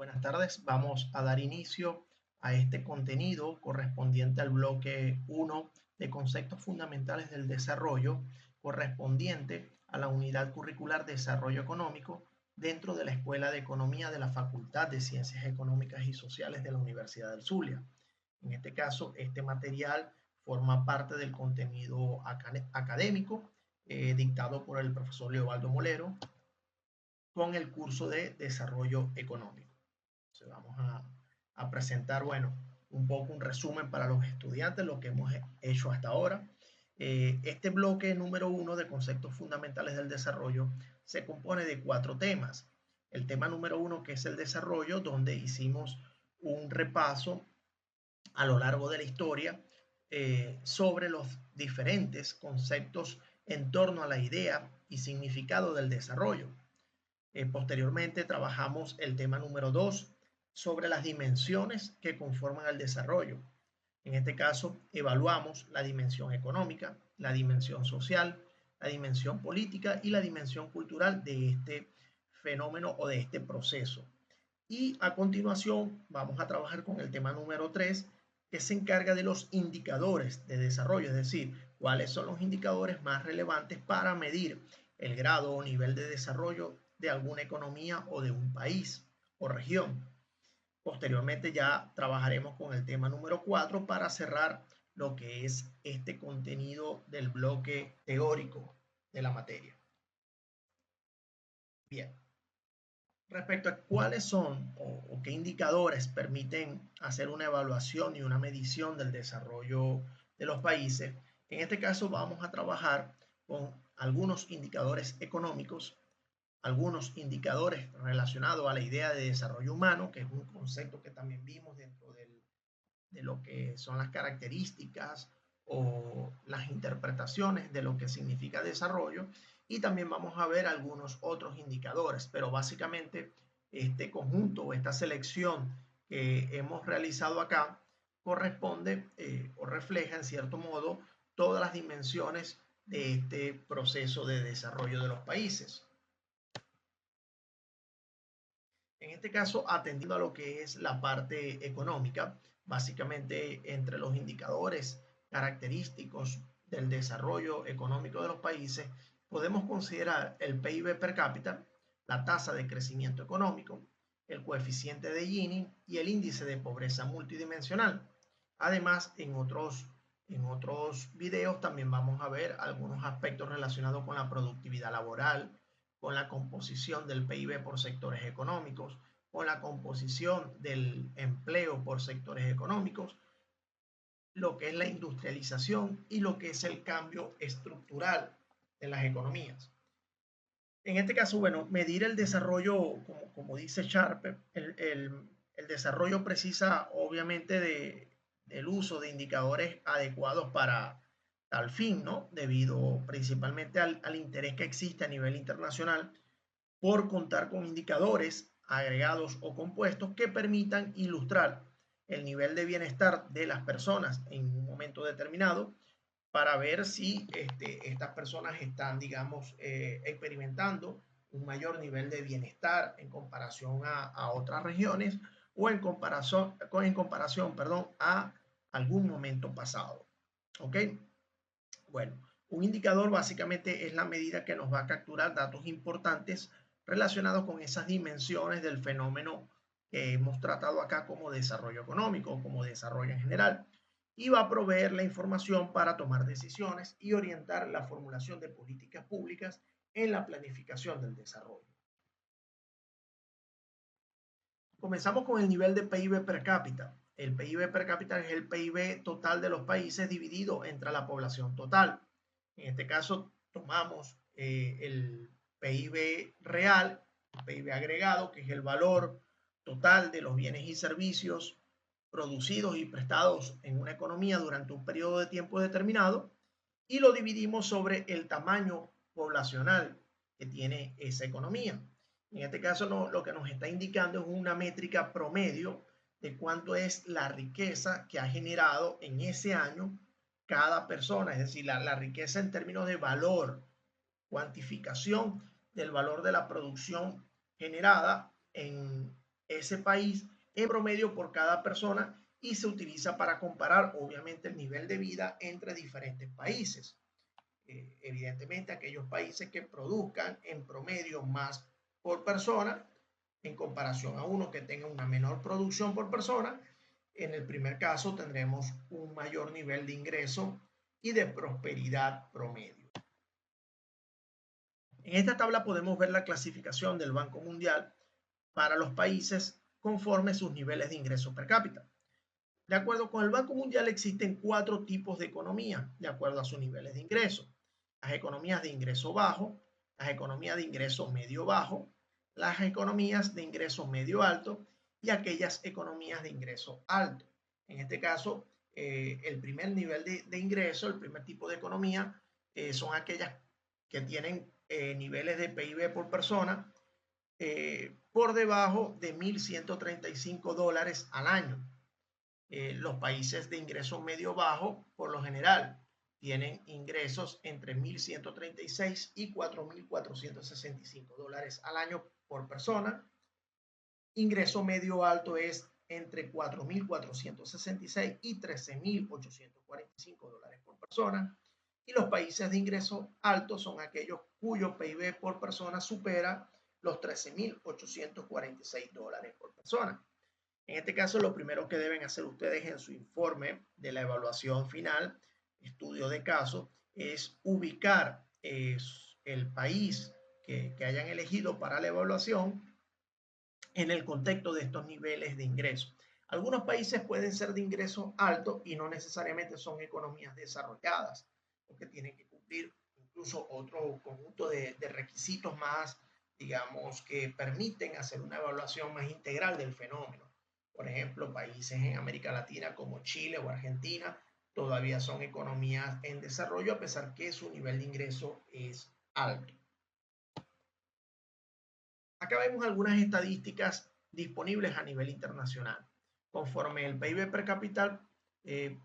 Buenas tardes, vamos a dar inicio a este contenido correspondiente al bloque 1 de conceptos fundamentales del desarrollo, correspondiente a la unidad curricular Desarrollo Económico dentro de la Escuela de Economía de la Facultad de Ciencias Económicas y Sociales de la Universidad del Zulia. En este caso, este material forma parte del contenido académico dictado por el profesor Leobaldo Molero con el curso de Desarrollo Económico. Entonces vamos a presentar, bueno, un poco un resumen para los estudiantes, lo que hemos hecho hasta ahora. Este bloque número 1 de conceptos fundamentales del desarrollo se compone de 4 temas. El tema número 1, que es el desarrollo, donde hicimos un repaso a lo largo de la historia sobre los diferentes conceptos en torno a la idea y significado del desarrollo. Posteriormente trabajamos el tema número 2 sobre las dimensiones que conforman el desarrollo. En este caso, evaluamos la dimensión económica, la dimensión social, la dimensión política y la dimensión cultural de este fenómeno o de este proceso. Y a continuación vamos a trabajar con el tema número 3, que se encarga de los indicadores de desarrollo, es decir, cuáles son los indicadores más relevantes para medir el grado o nivel de desarrollo de alguna economía o de un país o región. Posteriormente ya trabajaremos con el tema número 4 para cerrar lo que es este contenido del bloque teórico de la materia. Bien, respecto a cuáles son o qué indicadores permiten hacer una evaluación y una medición del desarrollo de los países, en este caso vamos a trabajar con algunos indicadores económicos, algunos indicadores relacionados a la idea de desarrollo humano, que es un concepto que también vimos dentro de lo que son las características o las interpretaciones de lo que significa desarrollo, y también vamos a ver algunos otros indicadores, pero básicamente este conjunto o esta selección que hemos realizado acá corresponde o refleja en cierto modo todas las dimensiones de este proceso de desarrollo de los países. En este caso, atendiendo a lo que es la parte económica, básicamente entre los indicadores característicos del desarrollo económico de los países, podemos considerar el PIB per cápita, la tasa de crecimiento económico, el coeficiente de Gini y el índice de pobreza multidimensional. Además, en otros videos también vamos a ver algunos aspectos relacionados con la productividad laboral, con la composición del PIB por sectores económicos, con la composición del empleo por sectores económicos, lo que es la industrialización y lo que es el cambio estructural de las economías. En este caso, bueno, medir el desarrollo, como dice Sharp, el desarrollo precisa obviamente del uso de indicadores adecuados para tal fin, ¿no? Debido principalmente al interés que existe a nivel internacional por contar con indicadores agregados o compuestos que permitan ilustrar el nivel de bienestar de las personas en un momento determinado para ver si estas personas están, digamos, experimentando un mayor nivel de bienestar en comparación a otras regiones o en comparación, perdón, a algún momento pasado. ¿Ok? Bueno, un indicador básicamente es la medida que nos va a capturar datos importantes relacionados con esas dimensiones del fenómeno que hemos tratado acá como desarrollo económico o como desarrollo en general, y va a proveer la información para tomar decisiones y orientar la formulación de políticas públicas en la planificación del desarrollo. Comenzamos con el nivel de PIB per cápita. El PIB per cápita es el PIB total de los países dividido entre la población total. En este caso tomamos el PIB real, el PIB agregado, que es el valor total de los bienes y servicios producidos y prestados en una economía durante un periodo de tiempo determinado, y lo dividimos sobre el tamaño poblacional que tiene esa economía. En este caso lo que nos está indicando es una métrica promedio de cuánto es la riqueza que ha generado en ese año cada persona, es decir, la riqueza en términos de valor, cuantificación del valor de la producción generada en ese país en promedio por cada persona y se utiliza para comparar obviamente el nivel de vida entre diferentes países. Evidentemente aquellos países que produzcan en promedio más por persona en comparación a uno que tenga una menor producción por persona, en el primer caso tendremos un mayor nivel de ingreso y de prosperidad promedio. En esta tabla podemos ver la clasificación del Banco Mundial para los países conforme sus niveles de ingreso per cápita. De acuerdo con el Banco Mundial existen 4 tipos de economía de acuerdo a sus niveles de ingreso. Las economías de ingreso bajo, las economías de ingreso medio bajo, las economías de ingreso medio alto y aquellas economías de ingreso alto. En este caso, el primer nivel de ingreso, el primer tipo de economía, son aquellas que tienen niveles de PIB por persona por debajo de $1.135 al año. Los países de ingreso medio bajo, por lo general, tienen ingresos entre 1.136 y 4.465 dólares al año por persona. Ingreso medio alto es entre 4.466 y 13.845 dólares por persona. Y los países de ingreso alto son aquellos cuyo PIB por persona supera los 13.846 dólares por persona. En este caso, lo primero que deben hacer ustedes en su informe de la evaluación final, estudio de caso, es ubicar el país que hayan elegido para la evaluación en el contexto de estos niveles de ingreso. Algunos países pueden ser de ingreso alto y no necesariamente son economías desarrolladas, porque tienen que cumplir incluso otro conjunto de requisitos más, digamos, que permiten hacer una evaluación más integral del fenómeno. Por ejemplo, países en América Latina como Chile o Argentina todavía son economías en desarrollo a pesar que su nivel de ingreso es alto. Acá vemos algunas estadísticas disponibles a nivel internacional. Conforme el PIB per cápita,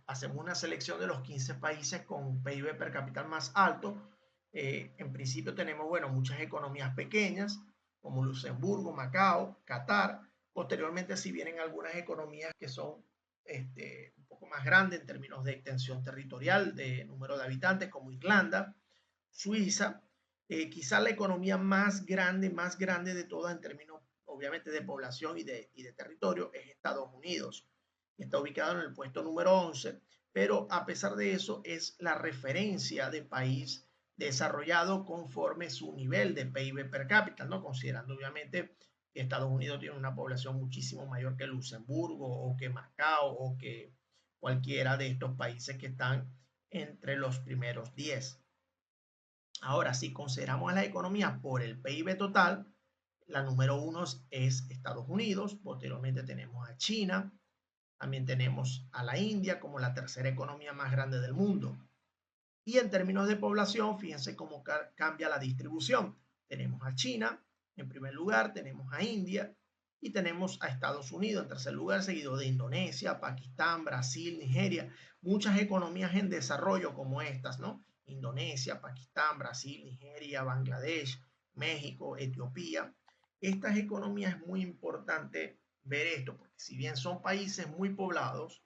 hacemos una selección de los 15 países con PIB per cápita más alto. En principio tenemos, bueno, muchas economías pequeñas como Luxemburgo, Macao, Qatar. Posteriormente, si vienen algunas economías que son un poco más grandes en términos de extensión territorial, de número de habitantes, como Irlanda, Suiza, quizá la economía más grande de todas en términos, obviamente, de población y de territorio es Estados Unidos. Está ubicado en el puesto número 11, pero a pesar de eso es la referencia de país desarrollado conforme su nivel de PIB per cápita, ¿no? Considerando obviamente que Estados Unidos tiene una población muchísimo mayor que Luxemburgo o que Macao o que cualquiera de estos países que están entre los primeros 10. Ahora, si consideramos a la economía por el PIB total, la número 1 es Estados Unidos, posteriormente tenemos a China, también tenemos a la India como la tercera economía más grande del mundo. Y en términos de población, fíjense cómo cambia la distribución. Tenemos a China en primer lugar, tenemos a India y tenemos a Estados Unidos en tercer lugar, seguido de Indonesia, Pakistán, Brasil, Nigeria, muchas economías en desarrollo como estas, ¿no? Indonesia, Pakistán, Brasil, Nigeria, Bangladesh, México, Etiopía. Estas economías es muy importante ver esto, porque si bien son países muy poblados,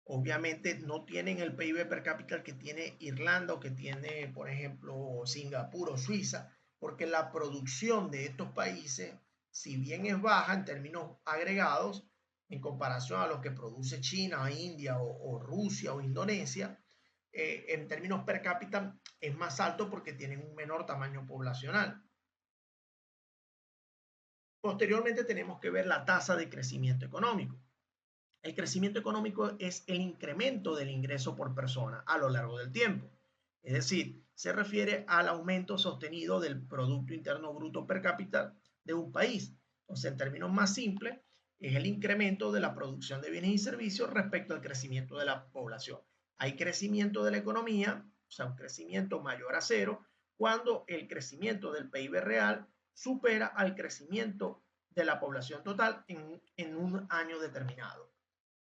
obviamente no tienen el PIB per cápita que tiene Irlanda o que tiene, por ejemplo, Singapur o Suiza, porque la producción de estos países, si bien es baja en términos agregados, en comparación a lo que produce China, India o Rusia o Indonesia, en términos per cápita es más alto porque tienen un menor tamaño poblacional. Posteriormente tenemos que ver la tasa de crecimiento económico. El crecimiento económico es el incremento del ingreso por persona a lo largo del tiempo. Es decir, se refiere al aumento sostenido del Producto Interno Bruto per cápita de un país. Entonces, en términos más simples, es el incremento de la producción de bienes y servicios respecto al crecimiento de la población. Hay crecimiento de la economía, o sea, un crecimiento mayor a cero, cuando el crecimiento del PIB real supera al crecimiento de la población total en un año determinado.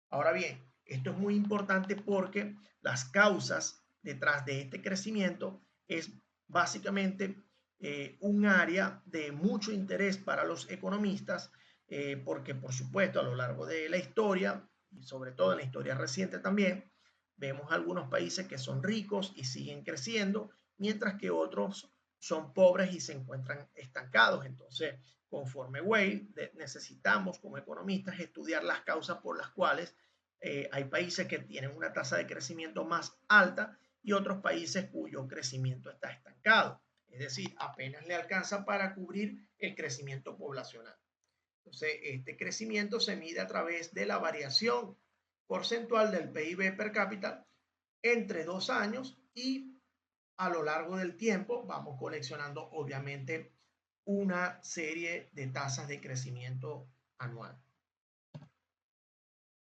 Ahora bien, esto es muy importante porque las causas detrás de este crecimiento es básicamente un área de mucho interés para los economistas porque por supuesto a lo largo de la historia, y sobre todo en la historia reciente también, vemos algunos países que son ricos y siguen creciendo, mientras que otros son pobres y se encuentran estancados. Entonces, conforme Weil, necesitamos como economistas estudiar las causas por las cuales hay países que tienen una tasa de crecimiento más alta y otros países cuyo crecimiento está estancado. Es decir, apenas le alcanza para cubrir el crecimiento poblacional. Entonces, este crecimiento se mide a través de la variación porcentual del PIB per cápita entre 2 años y a lo largo del tiempo vamos coleccionando obviamente una serie de tasas de crecimiento anual.